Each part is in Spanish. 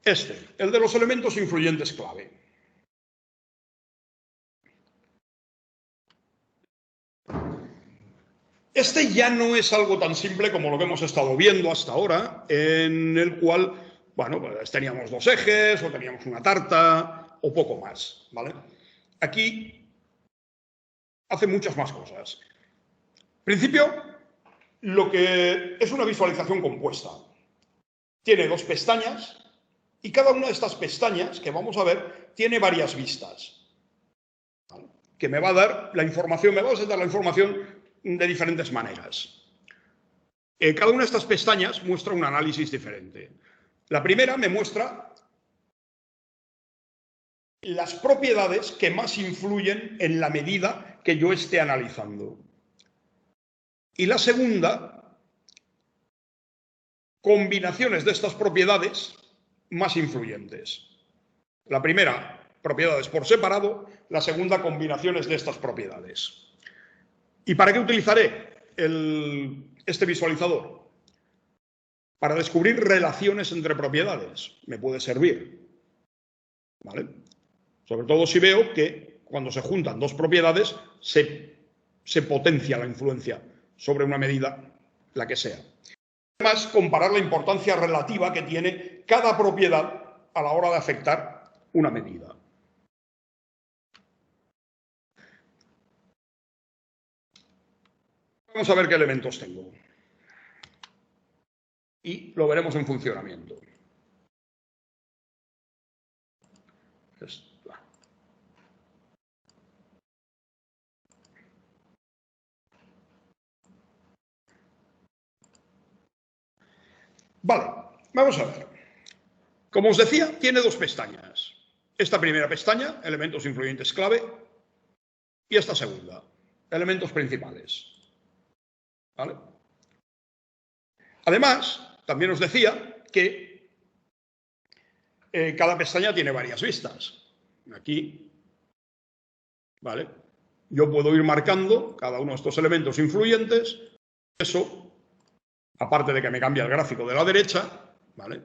el de los elementos influyentes clave. Este ya no es algo tan simple como lo que hemos estado viendo hasta ahora, en el cual, bueno, pues teníamos dos ejes, o teníamos una tarta, o poco más, ¿vale? Aquí hace muchas más cosas. En principio, lo que es una visualización compuesta. Tiene dos pestañas, y cada una de estas pestañas, que vamos a ver, tiene varias vistas, ¿vale? Que me va a dar la información, me va a presentar la información de diferentes maneras. Cada una de estas pestañas muestra un análisis diferente. La primera me muestra las propiedades que más influyen en la medida que yo esté analizando. Y la segunda, combinaciones de estas propiedades más influyentes. La primera, propiedades por separado; la segunda, combinaciones de estas propiedades. ¿Y para qué utilizaré este visualizador? Para descubrir relaciones entre propiedades. Me puede servir, ¿vale? Sobre todo si veo que cuando se juntan dos propiedades se potencia la influencia sobre una medida, la que sea. Además, comparar la importancia relativa que tiene cada propiedad a la hora de afectar una medida. Vamos a ver qué elementos tengo. Y lo veremos en funcionamiento. Vale, vamos a ver. Como os decía, tiene dos pestañas. Esta primera pestaña, elementos influyentes clave, y esta segunda, elementos principales. ¿Vale? Además, también os decía que cada pestaña tiene varias vistas. Aquí, ¿vale? Yo puedo ir marcando cada uno de estos elementos influyentes. Eso, aparte de que me cambia el gráfico de la derecha, ¿vale?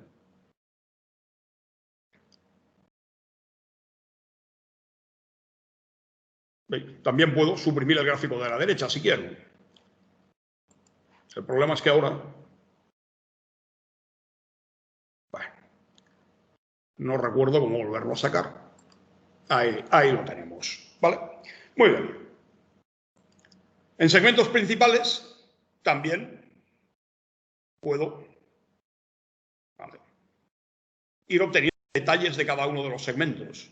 También puedo suprimir el gráfico de la derecha si quiero. El problema es que ahora, bueno, no recuerdo cómo volverlo a sacar. Ahí lo tenemos, ¿vale? Muy bien. En segmentos principales también puedo, ¿vale?, ir obteniendo detalles de cada uno de los segmentos.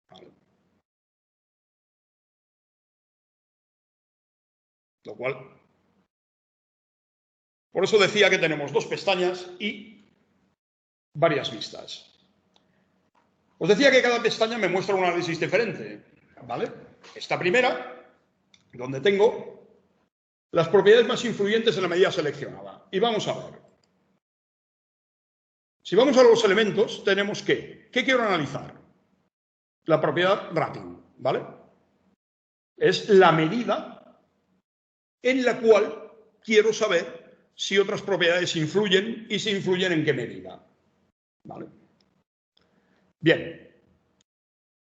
¿Vale? Lo cual, por eso decía que tenemos dos pestañas y varias vistas. Os decía que cada pestaña me muestra un análisis diferente, ¿vale? Esta primera, donde tengo las propiedades más influyentes en la medida seleccionada. Y vamos a ver. Si vamos a los elementos, tenemos ¿qué quiero analizar? La propiedad rating, ¿vale? Es la medida en la cual quiero saber si otras propiedades influyen y si influyen en qué medida, ¿vale? Bien.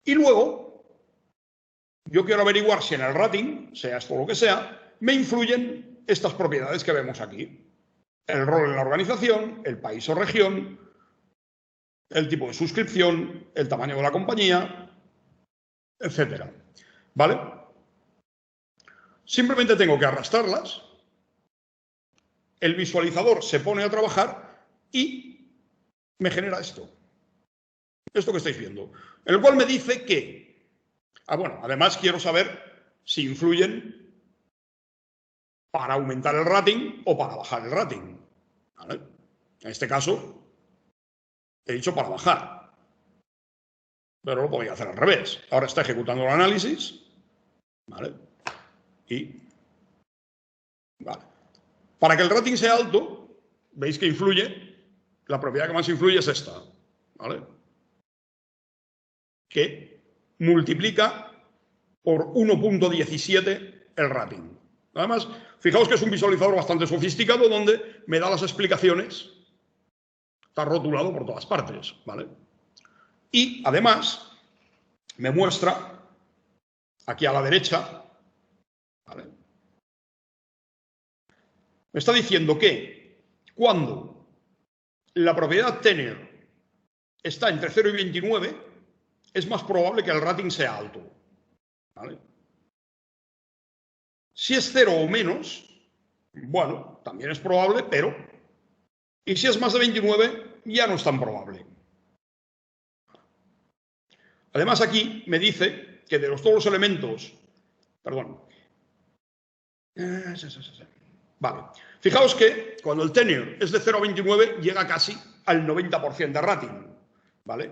Y luego, yo quiero averiguar si en el rating, sea esto lo que sea, me influyen estas propiedades que vemos aquí. El rol en la organización, el país o región, el tipo de suscripción, el tamaño de la compañía, etcétera. ¿Vale? Simplemente tengo que arrastrarlas, el visualizador se pone a trabajar y me genera esto. Esto que estáis viendo. En el cual me dice que, bueno, además quiero saber si influyen para aumentar el rating o para bajar el rating, ¿vale? En este caso, he dicho para bajar. Pero lo podría hacer al revés. Ahora está ejecutando el análisis, ¿vale? Y, vale. Para que el rating sea alto, veis que influye, la propiedad que más influye es esta, ¿vale? Que multiplica por 1.17 el rating. Además, fijaos que es un visualizador bastante sofisticado donde me da las explicaciones está rotulado por todas partes, ¿vale? Y además me muestra aquí a la derecha, ¿vale? Me está diciendo que cuando la propiedad tenor está entre 0 y 29, es más probable que el rating sea alto, ¿vale? Si es 0 o menos, bueno, también es probable, pero... Y si es más de 29, ya no es tan probable. Además, aquí me dice que de todos los elementos... Perdón. Vale. Fijaos que cuando el tenor es de 0 a 29, llega casi al 90% de rating, ¿vale?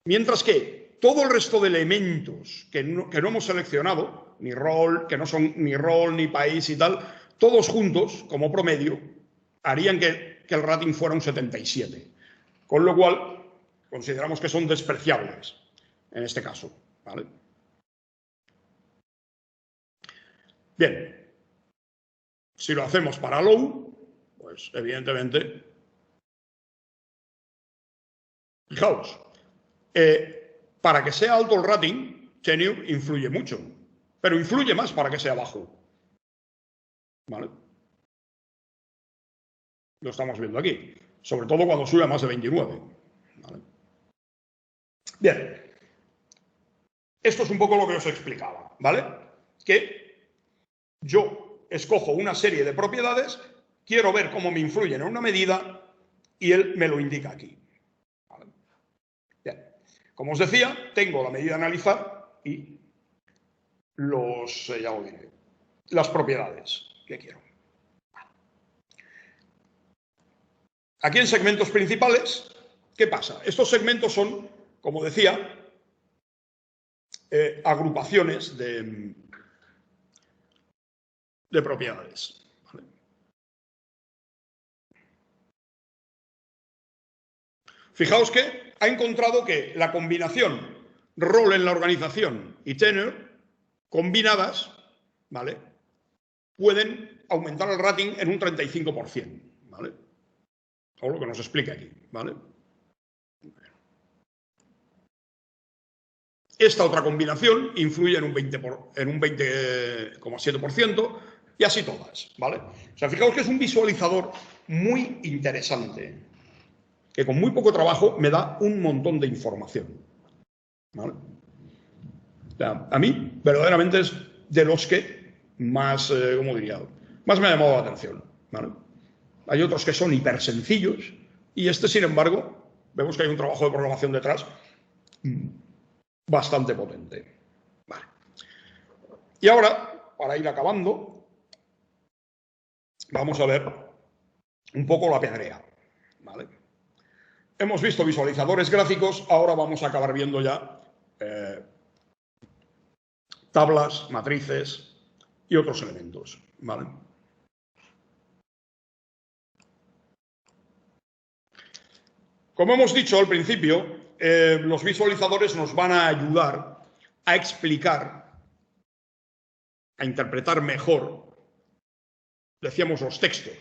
Mientras que todo el resto de elementos que no hemos seleccionado, ni rol, que no son ni rol, ni país y tal, todos juntos, como promedio, harían que el rating fuera un 77. Con lo cual, consideramos que son despreciables en este caso, ¿vale? Bien. Si lo hacemos para low, pues evidentemente... Fijaos, para que sea alto el rating, tenor influye mucho, pero influye más para que sea bajo, ¿vale? Lo estamos viendo aquí, sobre todo cuando sube a más de 29, ¿vale? Bien, esto es un poco lo que os explicaba, ¿vale? Que yo escojo una serie de propiedades, quiero ver cómo me influyen en una medida y él me lo indica aquí. ¿Vale? Bien. Como os decía, tengo la medida a analizar y ya lo diré, las propiedades que quiero. Aquí en segmentos principales, ¿qué pasa? Estos segmentos son, como decía, agrupaciones de propiedades. ¿Vale? Fijaos que ha encontrado que la combinación rol en la organización y tenor, combinadas, ¿vale?, pueden aumentar el rating en un 35%, ¿vale? O lo que nos explica aquí, ¿vale? Esta otra combinación influye en un 20,7% y así todas, ¿vale? O sea, fijaos que es un visualizador muy interesante, que con muy poco trabajo me da un montón de información, ¿vale? O sea, a mí, verdaderamente, es de los que más, ¿cómo diría?, más me ha llamado la atención, ¿vale? Hay otros que son hiper sencillos y este, sin embargo, vemos que hay un trabajo de programación detrás bastante potente. Vale. Y ahora, para ir acabando, vamos a ver un poco la pedrea, ¿vale? Hemos visto visualizadores gráficos, ahora vamos a acabar viendo ya tablas, matrices y otros elementos, ¿vale? Como hemos dicho al principio, los visualizadores nos van a ayudar a explicar, a interpretar mejor, decíamos, los textos.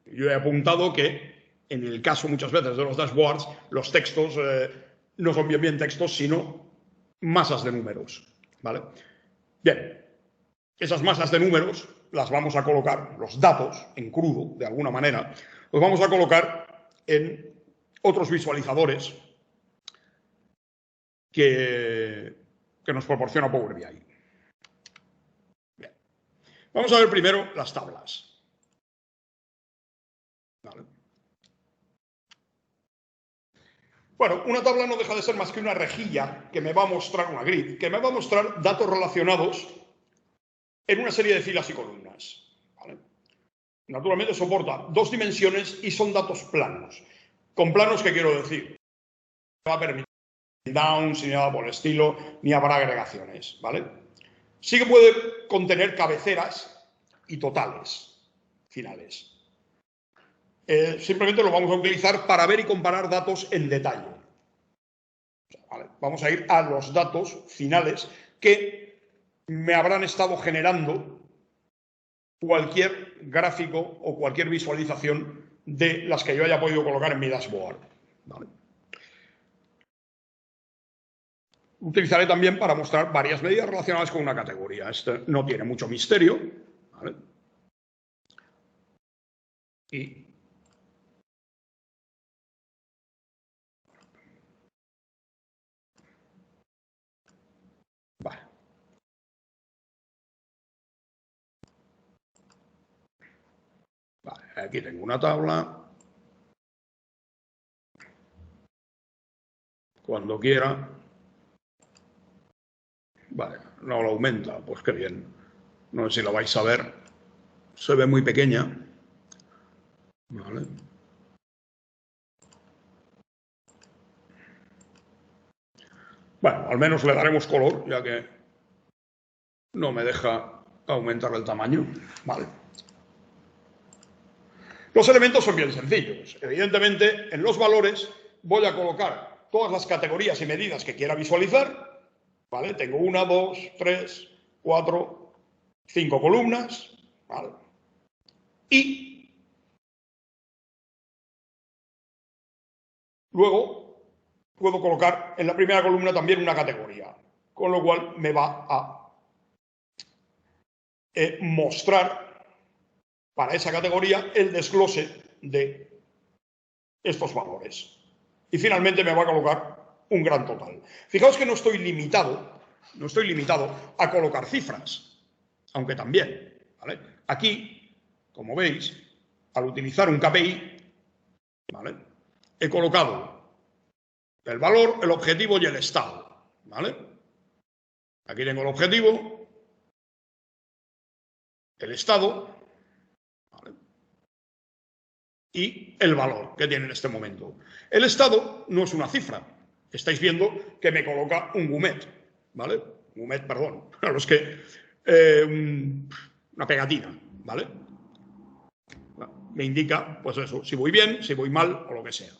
Yo he apuntado que en el caso muchas veces de los dashboards, los textos no son bien textos, sino masas de números, ¿vale? Bien, esas masas de números las vamos a colocar, los datos en crudo, de alguna manera, los vamos a colocar en otros visualizadores que nos proporciona Power BI. Bien. Vamos a ver primero las tablas. ¿Vale? Bueno, una tabla no deja de ser más que una rejilla que me va a mostrar, una grid, que me va a mostrar datos relacionados en una serie de filas y columnas. ¿Vale? Naturalmente soporta 2 dimensiones y son datos planos. Con planos, ¿qué quiero decir? No va a permitir downs ni nada por el estilo, ni habrá agregaciones, ¿vale? Sí que puede contener cabeceras y totales finales. Simplemente lo vamos a utilizar para ver y comparar datos en detalle. ¿Vale? Vamos a ir a los datos finales que me habrán estado generando cualquier gráfico o cualquier visualización de las que yo haya podido colocar en mi dashboard. ¿Vale? Utilizaré también para mostrar varias medidas relacionadas con una categoría. Este no tiene mucho misterio. ¿Vale? Y vale. Vale, aquí tengo una tabla. Cuando quiera. Vale, no lo aumenta, pues qué bien. No sé si la vais a ver. Se ve muy pequeña. Vale. Bueno, al menos le daremos color, ya que no me deja aumentar el tamaño. Vale. Los elementos son bien sencillos. Evidentemente, en los valores voy a colocar todas las categorías y medidas que quiera visualizar. ¿Vale? Tengo 1, 2, 3, 4, 5 columnas. ¿Vale? Y luego puedo colocar en la primera columna también una categoría, con lo cual me va a mostrar para esa categoría el desglose de estos valores. Y finalmente me va a colocar un gran total. Fijaos que no estoy limitado a colocar cifras, aunque también. ¿Vale? Aquí, como veis, al utilizar un KPI, ¿vale? He colocado el valor, el objetivo y el estado. ¿Vale? Aquí tengo el objetivo, el estado, ¿vale? Y el valor que tiene en este momento. El estado no es una cifra. Estáis viendo que me coloca un gumet, ¿vale? Gumet, perdón, a los que... una pegatina, ¿vale? Me indica, pues eso, si voy bien, si voy mal o lo que sea.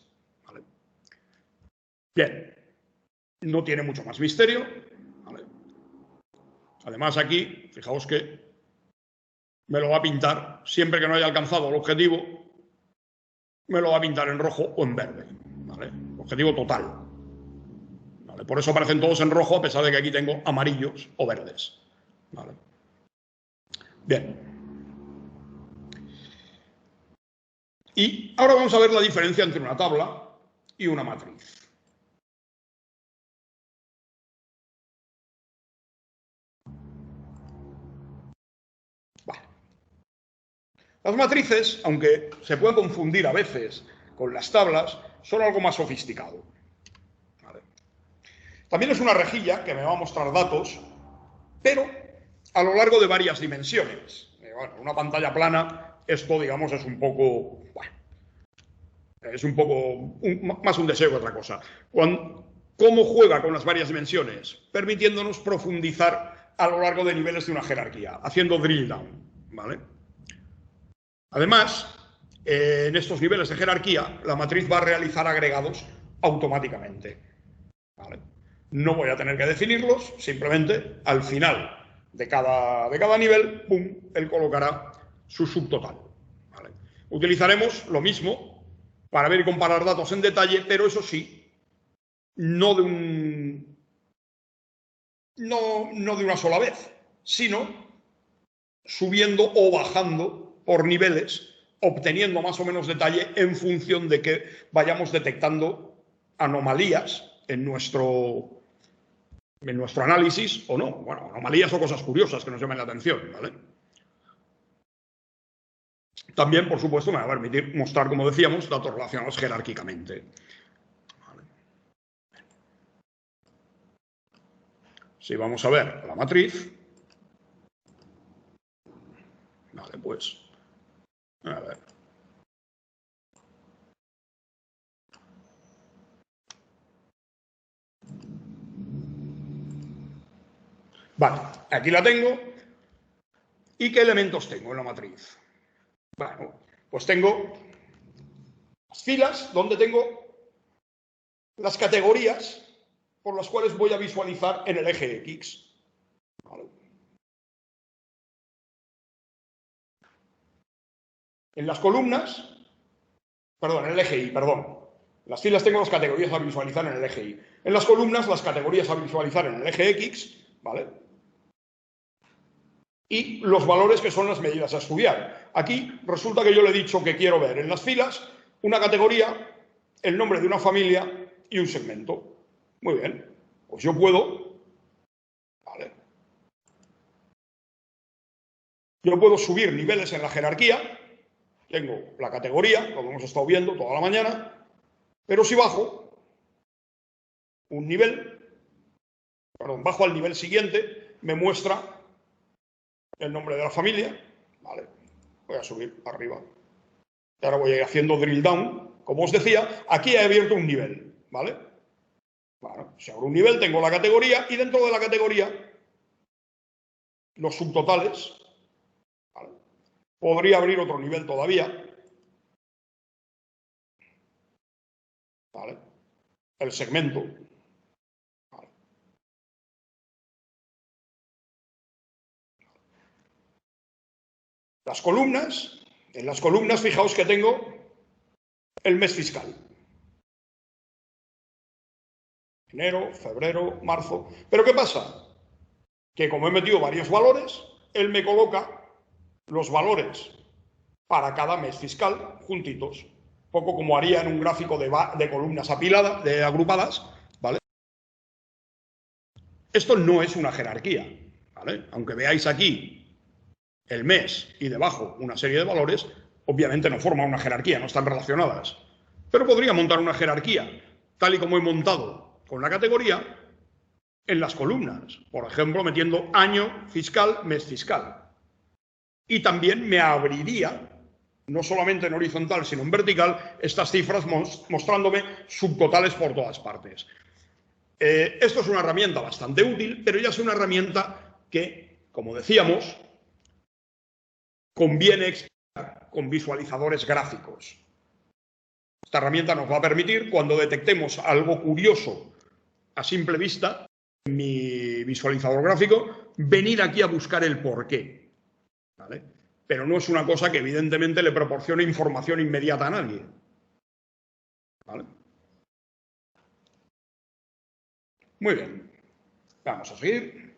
¿Vale? Bien, no tiene mucho más misterio. ¿Vale? Además aquí, fijaos que me lo va a pintar, siempre que no haya alcanzado el objetivo, me lo va a pintar en rojo o en verde. ¿Vale? Objetivo total. ¿Vale? Por eso aparecen todos en rojo, a pesar de que aquí tengo amarillos o verdes. ¿Vale? Bien. Y ahora vamos a ver la diferencia entre una tabla y una matriz. Vale. Las matrices, aunque se pueden confundir a veces con las tablas, son algo más sofisticado. Vale. También es una rejilla que me va a mostrar datos, pero a lo largo de varias dimensiones. Bueno, una pantalla plana, esto, digamos, es un poco... Bueno, es un poco más un deseo que otra cosa. ¿Cómo juega con las varias dimensiones? Permitiéndonos profundizar a lo largo de niveles de una jerarquía, haciendo drill down. ¿Vale? Además, en estos niveles de jerarquía, la matriz va a realizar agregados automáticamente. ¿Vale? No voy a tener que definirlos, simplemente al final de cada nivel, ¡pum!, él colocará su subtotal. ¿Vale? Utilizaremos lo mismo para ver y comparar datos en detalle, pero eso sí, no de una sola vez, sino subiendo o bajando por niveles, obteniendo más o menos detalle en función de que vayamos detectando anomalías en nuestro análisis o no. Bueno, anomalías o cosas curiosas que nos llamen la atención, ¿vale? También, por supuesto, me va a permitir mostrar, como decíamos, datos relacionados jerárquicamente. ¿Vale? Si vamos a ver la matriz, vale, pues, a ver. Vale, aquí la tengo. ¿Y qué elementos tengo en la matriz? Bueno, pues tengo las filas donde tengo las categorías por las cuales voy a visualizar en el eje X. ¿Vale? En las columnas Perdón, en el eje Y, perdón. En las filas tengo las categorías a visualizar en el eje Y. En las columnas, las categorías a visualizar en el eje X, ¿vale? Y los valores que son las medidas a estudiar. Aquí resulta que yo le he dicho que quiero ver en las filas una categoría, el nombre de una familia y un segmento. Muy bien, pues yo puedo, ¿vale? Yo puedo subir niveles en la jerarquía, tengo la categoría, como hemos estado viendo toda la mañana, pero si bajo un nivel, perdón, bajo al nivel siguiente, me muestra el nombre de la familia, ¿vale? Voy a subir arriba. Y ahora voy a ir haciendo drill down. Como os decía, aquí he abierto un nivel, ¿vale? Bueno, si abro un nivel, tengo la categoría y dentro de la categoría los subtotales, ¿vale? Podría abrir otro nivel todavía, ¿vale? El segmento, ¿vale? Las columnas, en las columnas fijaos que tengo el mes fiscal. Enero, febrero, marzo. ¿Pero qué pasa? Que como he metido varios valores, él me coloca los valores para cada mes fiscal juntitos. Poco como haría en un gráfico de columnas apiladas, agrupadas, ¿vale? Esto no es una jerarquía, ¿vale? Aunque veáis aquí el mes y debajo una serie de valores, obviamente no forma una jerarquía, no están relacionadas. Pero podría montar una jerarquía, tal y como he montado con la categoría, en las columnas. Por ejemplo, metiendo año fiscal, mes fiscal. Y también me abriría, no solamente en horizontal, sino en vertical, estas cifras mostrándome subtotales por todas partes. Esto es una herramienta bastante útil, pero ya es una herramienta que, como decíamos, conviene explicar con visualizadores gráficos. Esta herramienta nos va a permitir, cuando detectemos algo curioso a simple vista, en mi visualizador gráfico, venir aquí a buscar el porqué, ¿vale? Pero no es una cosa que evidentemente le proporcione información inmediata a nadie, ¿vale? Muy bien, vamos a seguir.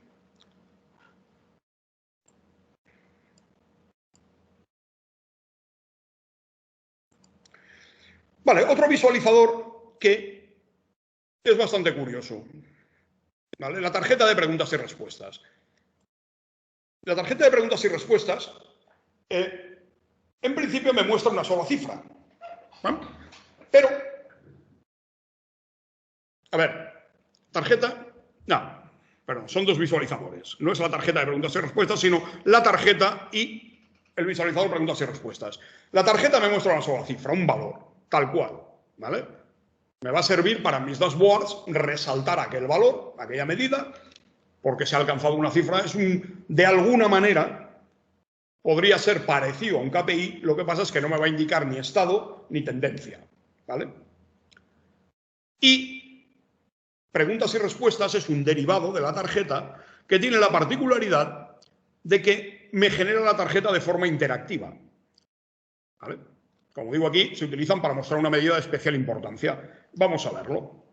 Vale, otro visualizador que es bastante curioso, ¿vale? La tarjeta de preguntas y respuestas. La tarjeta de preguntas y respuestas, en principio me muestra una sola cifra, ¿vale? Pero, a ver, tarjeta, no, perdón, son dos visualizadores. No es la tarjeta de preguntas y respuestas, sino la tarjeta y el visualizador de preguntas y respuestas. La tarjeta me muestra una sola cifra, un valor, tal cual, ¿vale? Me va a servir para mis dashboards resaltar aquel valor, aquella medida, porque se ha alcanzado una cifra. De alguna manera, podría ser parecido a un KPI, lo que pasa es que no me va a indicar ni estado ni tendencia, ¿vale? Y preguntas y respuestas es un derivado de la tarjeta que tiene la particularidad de que me genera la tarjeta de forma interactiva, ¿vale? Como digo aquí, se utilizan para mostrar una medida de especial importancia. Vamos a verlo.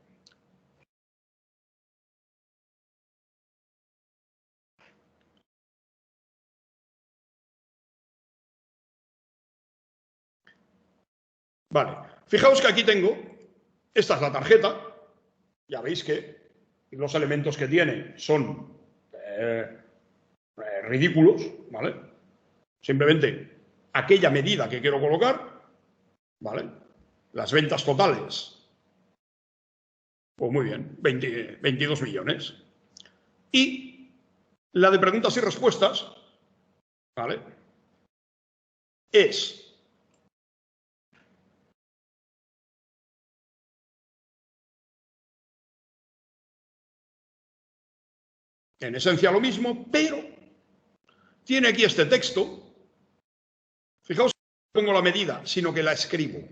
Vale, fijaos que aquí tengo, esta es la tarjeta, ya veis que los elementos que tiene son ridículos, ¿vale? Simplemente aquella medida que quiero colocar, ¿vale? Las ventas totales, pues muy bien, 22 millones. Y la de preguntas y respuestas, ¿vale? Es en esencia lo mismo, pero tiene aquí este texto. Fijaos que no pongo la medida, sino que la escribo,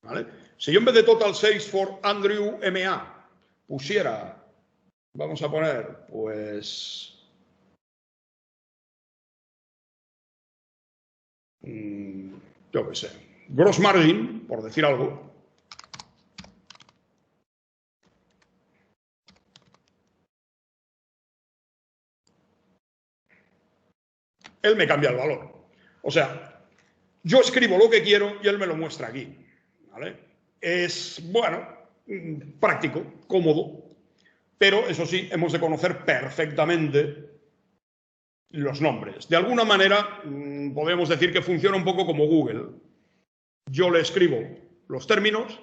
¿vale? Si yo en vez de total 6 for Andrew MA pusiera, vamos a poner, pues, yo qué sé, gross margin, por decir algo, él me cambia el valor. O sea, yo escribo lo que quiero y él me lo muestra aquí. ¿Vale? Es, bueno, práctico, cómodo, pero eso sí, hemos de conocer perfectamente los nombres. De alguna manera, podemos decir que funciona un poco como Google. Yo le escribo los términos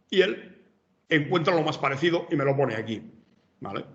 y él encuentra lo más parecido y me lo pone aquí. ¿Vale?